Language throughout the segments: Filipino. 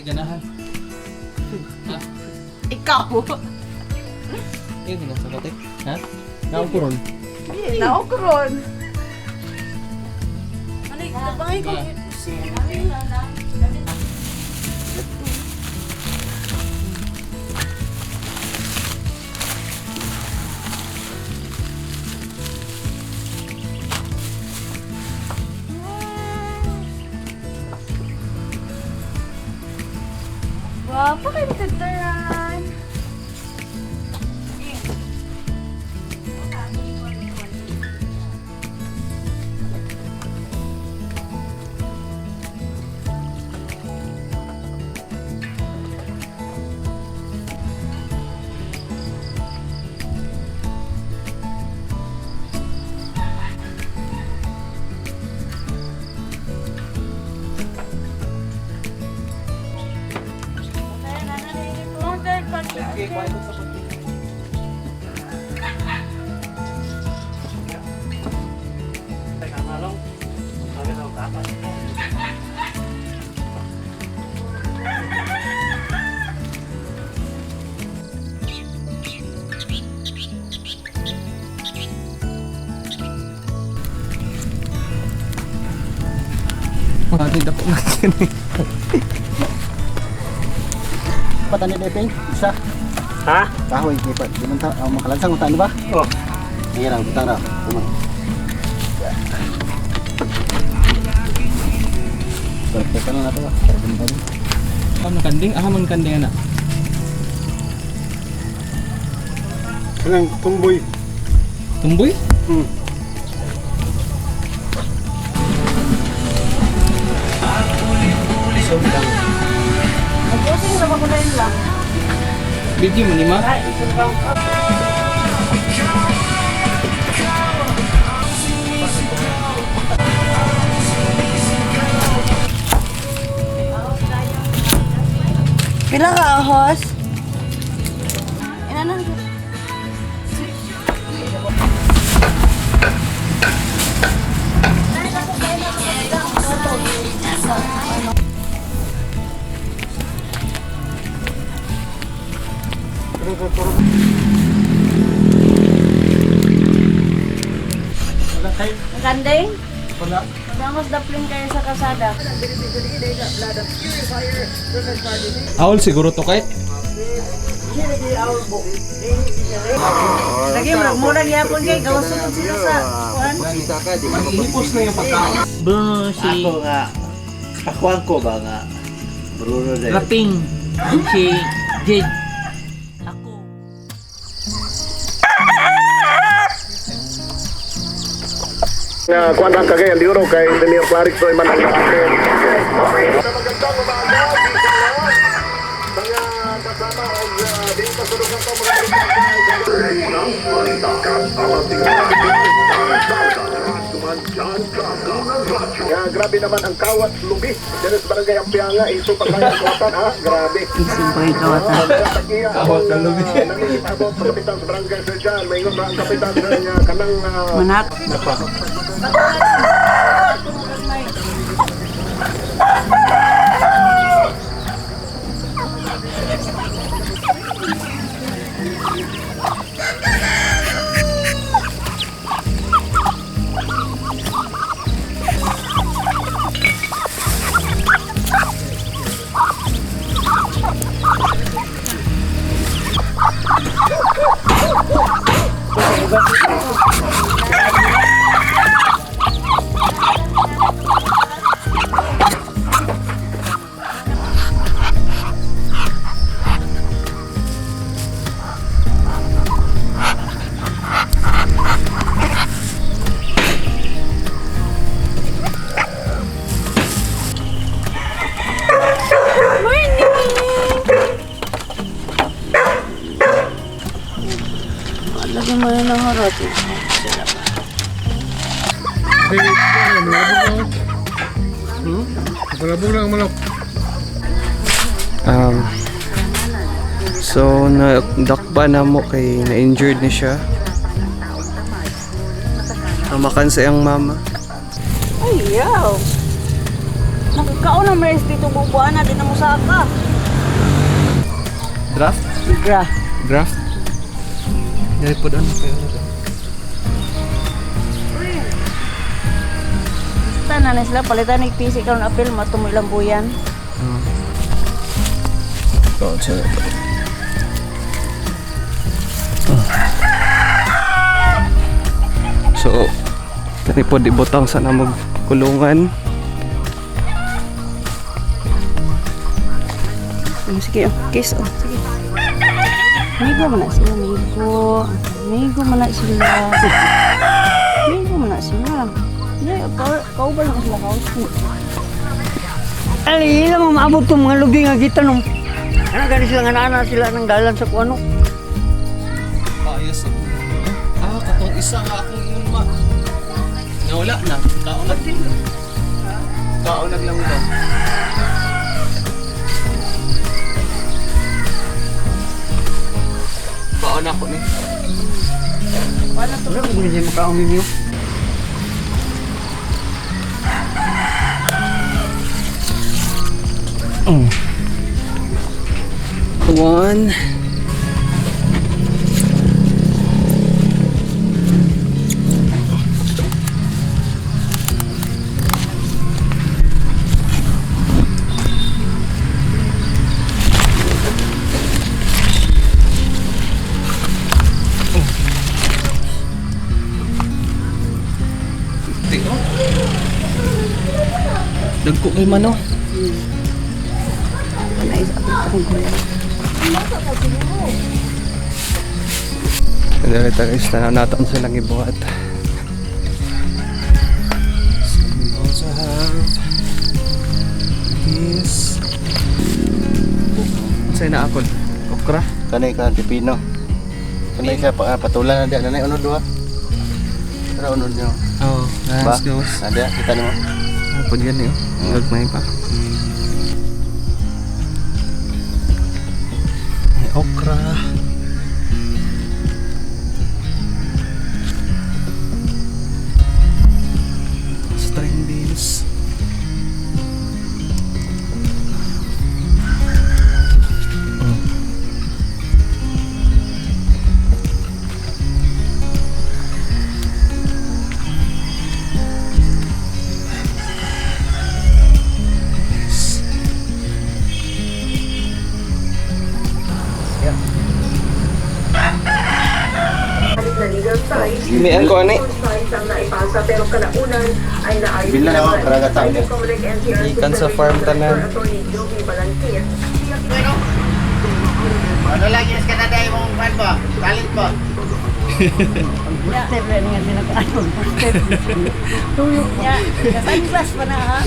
ganahan. Ha? Ikaw. Ayun, ginasakot eh. Ha? Naukuron. Naokron. Tabangay ko. Wow, pa kayo magtagdaran. Okay, kuha ito sa puti. Teka, malong. Sabi na ang tapas. Hindi ako nakikinig. Patani depeng isa. Ha? Kahoy lipat. Di man ta makalansang utan ba? Oh. Ayan ang butang raw. Kumang. Perfect na nato ba? Ano kanding? Ahamon kanding anak. Kanang tumboy. Tumboy? Mag-posing na magulayin lang. Video mo ni ma? Pila ka ahos? Ina na. Gandeng? Wala. Magamos dapling kayo sa kasada. Awol siguro to kahit. Lagi murag yapon kay gawas sila sa kuan. Mag-ihipos na yung pagkaon. Bruno si Ako nga. Kakuan ko ba nga? Bruno dahil. Raping si Jade. Ako. Nga kuan ang Cagayan de Oro kay Daniel Clarix so man ang atin. Magandang umaga mga kasama og dito sa lugar to mga grabe naman ang kawat lubi. Dito sa barangay Ampianga iso pa kaya kuwatan ha. Grabe. Isimpay kawatan. Kawat ng lubi. Nangipabot sa kapitan sa barangay Sir John. Mayroon na ang kapitan sa kanang Manak. Lagi mo na ng harot. So nadakba na mo kay na-injured ni siya. Namakan sa iyang mama. Ay, yaw. Kaon na maris dito bubuan na din na musaka. Draft? Gra. Draft? Dari po doon kayo. Tanan na sila palitan ni PC karon apil matumo ilang buyan. So, so kani po di butang sa namog kulungan. Sige, kiss oh. Sige. Migo man na sila, migo. Migo man na sila. Migo man na sila. Hindi, kaubal na sila house. Ali, ilang mo maabot itong mga lubi nga kita nung ano gani sila nga nana sila ng dalan sa kuano. Ayos. Katong isa nga akong ilma. Nawala na. Kaunag din. Kaunag lang daw. Baon ako ni. Ano kung hindi makaungin niyo? One. Dagko kay mano. Dito guys, tanaw natin silang ibuhat. So we also have this. Sa'yo na akol. Okra. Kanay ka pipino. Kanay siya patulan na dia nanay unod duha. Pero unod niyo. Oh, Ba? nice goes. Ada kita nimo. Apa yan yun? Nagmay pa. May okra. String beans. May ang ko ani. Bilang ako karaga tayo. Ikan sa farm tanan. Ano lagi sa Canada imong fan ba? Talent ba? Step rin nga sila kaano. Step. Tuyok niya. Sunglass pa na ha.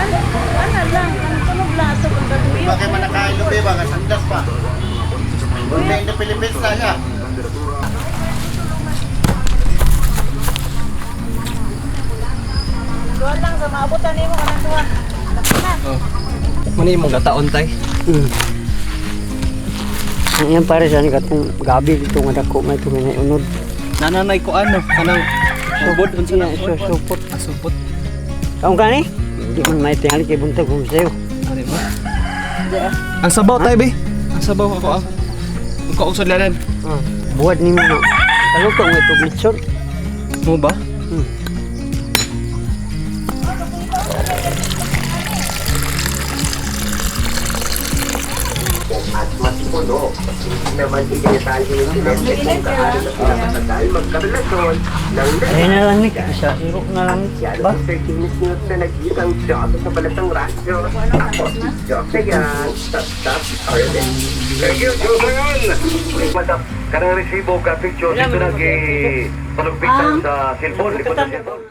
Ano lang, ang tunog lato kung katuyok. Bakit man nakain lubi ba? Kasandas pa. Una in the Philippines na siya. Doon lang sa maabutan niyo ka ng tuwa. Mani mong gataon tay. Yan pare sa ni katong gabi dito nga dako may tuminay unod. Nananay ko ano, kanang subod unsa na So support. Supot. Kaon kani? Hindi man may tingali kay buntag kung sayo. Ano ba? Ang sabaw tay be. Ang sabaw ako ah. Ang usod lanan. Buhat ni mo na. Kaluto nga ito glitson. Mo ba? At masimuno, hindi naman itinatali yung sinente kung kaano na sila matagal magkarelasyon ng Ayun na lang ni sa irok na lang ba? 13 minutes na nag-isang Diyos sa balatang radyo. Ako si Diyos na yan. Tap, Arlen. Thank you, Diyos na yan! Madam, karang resibo ka picture dito nag-palugpik sa cellphone. Likod ng cellphone.